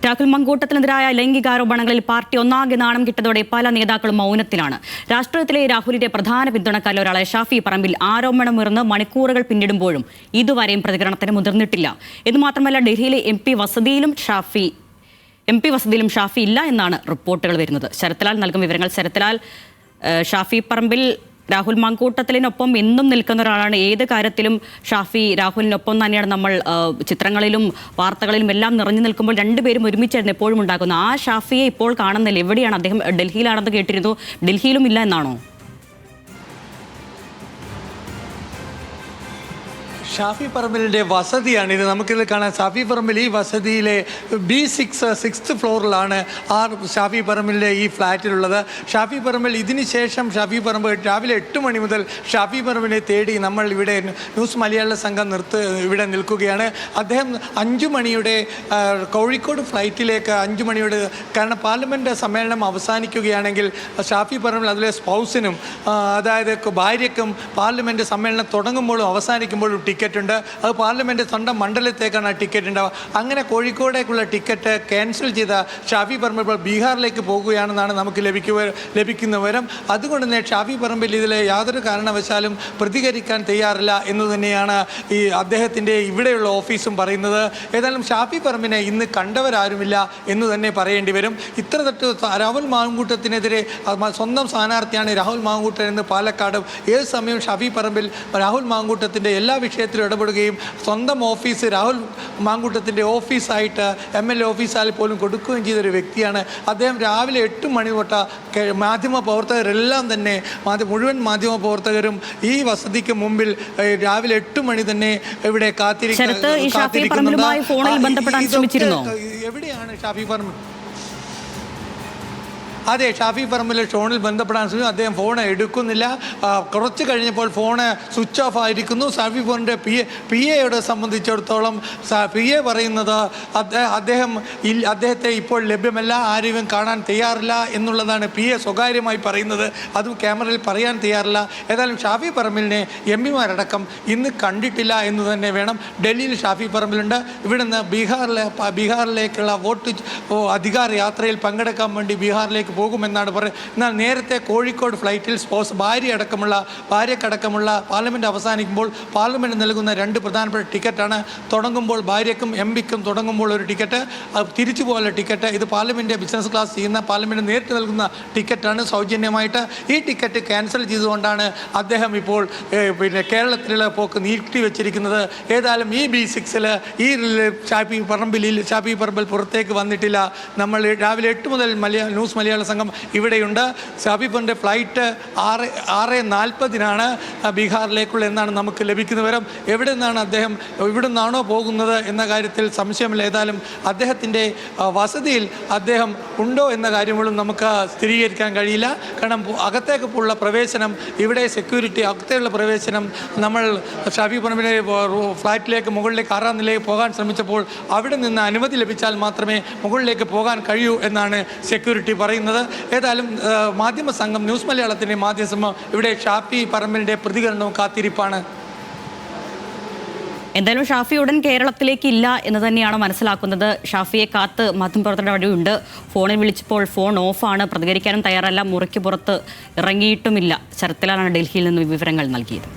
Rahul മങ്കൂട്ടത്തിനെതിരായ ലൈംഗികാരോപണങ്ങളിൽ party ഒന്നാകെ നാണം കിട്ടതോടെ പല നേതാക്കളും മൗനത്തിലാണ്. രാഷ്ട്രീയത്തിലെ രാഹുലിന്റെ പ്രധാന പിന്തുണക്കാരിൽ ഒരാളെ ഷാഫി പറമ്പിൽ ആരോപണമുയർന്ന് മണിക്കൂറുകൾ പിന്നിടുമ്പോഴും ഇതുവരെയും പ്രതികരണത്തിന് മുതിർന്നിട്ടില്ല. ഇതുമാത്രമല്ല, ഡൽഹിയിലെ എം പി വസതിയിലും ഷാഫി ഇല്ല എന്നാണ് റിപ്പോർട്ടുകൾ വരുന്നത്. ശരത്ലാൽ നൽകും വിവരങ്ങൾ. ശരത്ലാൽ, ഷാഫി പറമ്പിൽ രാഹുൽ മങ്കൂട്ടത്തിലിനൊപ്പം എന്നും നിൽക്കുന്ന ഒരാളാണ്. ഏത് കാര്യത്തിലും ഷാഫി രാഹുലിനൊപ്പം തന്നെയാണ്. നമ്മൾ ചിത്രങ്ങളിലും വാർത്തകളിലും എല്ലാം നിറഞ്ഞു നിൽക്കുമ്പോൾ രണ്ടുപേരും ഒരുമിച്ചായിരുന്നു എപ്പോഴും ഉണ്ടാക്കുന്നത്. ആ ഷാഫിയെ ഇപ്പോൾ കാണുന്നില്ല. എവിടെയാണ് അദ്ദേഹം? ഡൽഹിയിലാണെന്ന് കേട്ടിരുന്നു. ഡൽഹിയിലും ഇല്ല എന്നാണോ? ഷാഫി പറമ്പിലിൻ്റെ വസതിയാണിത്. നമുക്കിത് കാണാം. ഷാഫി പറമ്പിൽ ഈ വസതിയിലെ സിക്സ്ത് ഫ്ലോറിലാണ് ഷാഫി പറമ്പിലിൻ്റെ ഈ ഫ്ലാറ്റിലുള്ളത്. ഷാഫി പറമ്പിൽ ഇതിന് ശേഷം ഷാഫി പറമ്പ് രാവിലെ 8 മണി മുതൽ ഷാഫി പറമ്പിനെ തേടി നമ്മൾ ഇവിടെ ന്യൂസ് മലയാള സംഘം ഇവിടെ നിൽക്കുകയാണ്. അദ്ദേഹം 5 മണിയുടെ കോഴിക്കോട് ഫ്ലൈറ്റിലേക്ക് 5 മണിയോട്, കാരണം പാർലമെൻറ്റ് സമ്മേളനം അവസാനിക്കുകയാണെങ്കിൽ ഷാഫി പറമ്പിൽ അതിലെ സ്പൗസിനും, അതായത് ഭാര്യയ്ക്കും പാർലമെൻറ്റ് സമ്മേളനം തുടങ്ങുമ്പോഴും അവസാനിക്കുമ്പോഴും ടിക്കറ്റ് ഉണ്ട്. അത് പാർലമെൻറ്റ് സ്വന്തം മണ്ഡലത്തേക്കാണ് ആ ടിക്കറ്റ് ഉണ്ടാവുക. അങ്ങനെ കോഴിക്കോടേക്കുള്ള ടിക്കറ്റ് ക്യാൻസൽ ചെയ്ത ഷാഫി പറമ്പിൽ ഇപ്പോൾ ബീഹാറിലേക്ക് പോകുകയാണെന്നാണ് നമുക്ക് ലഭിക്കുന്ന വിവരം. അതുകൊണ്ട് തന്നെ ഷാഫി പറമ്പിൽ ഇതിലെ യാതൊരു കാരണവശാലും പ്രതികരിക്കാൻ തയ്യാറില്ല എന്ന് തന്നെയാണ് ഈ അദ്ദേഹത്തിൻ്റെ ഇവിടെയുള്ള ഓഫീസും പറയുന്നത്. ഏതായാലും ഷാഫി പറമ്പിനെ ഇന്ന് കണ്ടവരാരുമില്ല എന്ന് തന്നെ പറയേണ്ടി വരും. ഇത്ര തൊട്ട് രാഹുൽ മാങ്കൂട്ടത്തിനെതിരെ സ്വന്തം സ്ഥാനാർത്ഥിയാണ് രാഹുൽ മാങ്കൂട്ടൻ എന്ന് പാലക്കാട് ഏത് സമയവും ഷാഫി പറമ്പിൽ രാഹുൽ മാങ്കൂട്ടത്തിൻ്റെ എല്ലാ വിഷയത്തിലും ഇടപെടുകയും സ്വന്തം ഓഫീസ് രാഹുൽ മാങ്കൂട്ടത്തിൻ്റെ ഓഫീസായിട്ട് MLA ഓഫീസായി പോലും കൊടുക്കുകയും ചെയ്തൊരു വ്യക്തിയാണ് അദ്ദേഹം. രാവിലെ 8 മണി തൊട്ട് മാധ്യമപ്രവർത്തകരെല്ലാം തന്നെ മുഴുവൻ മാധ്യമപ്രവർത്തകരും ഈ വസതിക്ക് മുമ്പിൽ രാവിലെ 8 മണി തന്നെ ഇവിടെ കാത്തിരിക്കുന്നുണ്ട്. എവിടെയാണ് ഷാഫി പറമ്പിൽ? അതെ, ഷാഫി പറമ്പിൽ ഫോണിൽ ബന്ധപ്പെടാൻ ശ്രമിച്ചു. അദ്ദേഹം ഫോൺ എടുക്കുന്നില്ല. കുറച്ച് കഴിഞ്ഞപ്പോൾ ഫോണ് സ്വിച്ച് ഓഫ് ആയിരിക്കുന്നു. ഷാഫി പറമ്പിൻ്റെ പി എയോട് സംബന്ധിച്ചിടത്തോളം PA പറയുന്നത് അദ്ദേഹത്തെ ഇപ്പോൾ ലഭ്യമല്ല, ആരെയും കാണാൻ തയ്യാറില്ല എന്നുള്ളതാണ് PA സ്വകാര്യമായി പറയുന്നത്. അതും ക്യാമറയിൽ പറയാൻ തയ്യാറില്ല. ഏതായാലും ഷാഫി പറമ്പിലിനെ MPമാരടക്കം ഇന്ന് കണ്ടിട്ടില്ല എന്ന് തന്നെ വേണം. ഡൽഹിയിൽ ഷാഫി പറമ്പിലുണ്ട്. ഇവിടുന്ന് ബീഹാറിലേക്കുള്ള അധികാര യാത്രയിൽ പങ്കെടുക്കാൻ വേണ്ടി ബീഹാറിലേക്ക് പോകുമെന്നാണ് പറയുന്നത്. എന്നാൽ നേരത്തെ കോഴിക്കോട് ഫ്ലൈറ്റിൽ ഭാര്യക്കടക്കമുള്ള പാർലമെൻറ്റ് അവസാനിക്കുമ്പോൾ പാർലമെൻറ്റ് നൽകുന്ന 2 പ്രധാനപ്പെട്ട ടിക്കറ്റാണ്. തുടങ്ങുമ്പോൾ ഭാര്യയ്ക്കും MPക്കും തുടങ്ങുമ്പോൾ ഒരു ടിക്കറ്റ്, തിരിച്ചു പോകാനുള്ള ടിക്കറ്റ്. ഇത് പാർലമെൻറ്റ് ബിസിനസ് ക്ലാസ് ചെയ്യുന്ന പാർലമെൻറ്റ് നേരിട്ട് നൽകുന്ന ടിക്കറ്റാണ് സൗജന്യമായിട്ട്. ഈ ടിക്കറ്റ് ക്യാൻസൽ ചെയ്തുകൊണ്ടാണ് അദ്ദേഹം ഇപ്പോൾ കേരളത്തിലുള്ള പോക്ക് നീട്ടി വെച്ചിരിക്കുന്നത്. ഏതായാലും ഈ B6-ൽ ഈ ഷാഫി പറമ്പിൽ പുറത്തേക്ക് വന്നിട്ടില്ല. നമ്മൾ രാവിലെ 8 മുതൽ ന്യൂസ് മലയാള സംഘം ഇവിടെയുണ്ട്. ഷാഫി പറമ്പിൻ്റെ ഫ്ലൈറ്റ് 6:40 ബീഹാറിലേക്കുള്ള എന്നാണ് നമുക്ക് ലഭിക്കുന്ന വിവരം. എവിടെ നിന്നാണോ പോകുന്നത് എന്ന കാര്യത്തിൽ സംശയമില്ല. ഏതായാലും അദ്ദേഹത്തിൻ്റെ വസതിയിൽ അദ്ദേഹം ഉണ്ടോ എന്ന കാര്യങ്ങളും നമുക്ക് സ്ഥിരീകരിക്കാൻ കഴിയില്ല. കാരണം അകത്തേക്കുള്ള പ്രവേശനം, ഇവിടെ സെക്യൂരിറ്റി, അകത്തേക്കുള്ള പ്രവേശനം, നമ്മൾ ഷാഫി പറമ്പിലെ ഫ്ലാറ്റിലേക്ക് മുകളിലേക്ക് 6ാം നിലയിലേക്ക് പോകാൻ ശ്രമിച്ചപ്പോൾ അവിടെ നിന്ന് അനുമതി ലഭിച്ചാൽ മാത്രമേ മുകളിലേക്ക് പോകാൻ കഴിയൂ എന്നാണ് സെക്യൂരിറ്റി പറയുന്നത്. ഏതായാലും മാധ്യമ സംഘം, ന്യൂസ് മലയാളത്തിൻ്റെ മാധ്യമ ഇവിടെ ഷാഫി പറമ്പിലിൻ്റെ പ്രതികരണവും കാത്തിരിപ്പാണ്. എന്തായാലും ഷാഫി ഉടൻ കേരളത്തിലേക്ക് ഇല്ല എന്ന് തന്നെയാണ് മനസ്സിലാക്കുന്നത്. ഷാഫിയെ കാത്ത് മാധ്യമപ്രവർത്തകരുടെ വഴിയുണ്ട്. ഫോണിൽ വിളിച്ചപ്പോൾ ഫോൺ ഓഫാണ്, പ്രതികരിക്കാനും തയ്യാറല്ല, മുറിക്ക് പുറത്ത് ഇറങ്ങിയിട്ടുമില്ല. ശരത്ലാലാണ് ഡൽഹിയിൽ നിന്ന് വിവരങ്ങൾ നൽകിയത്.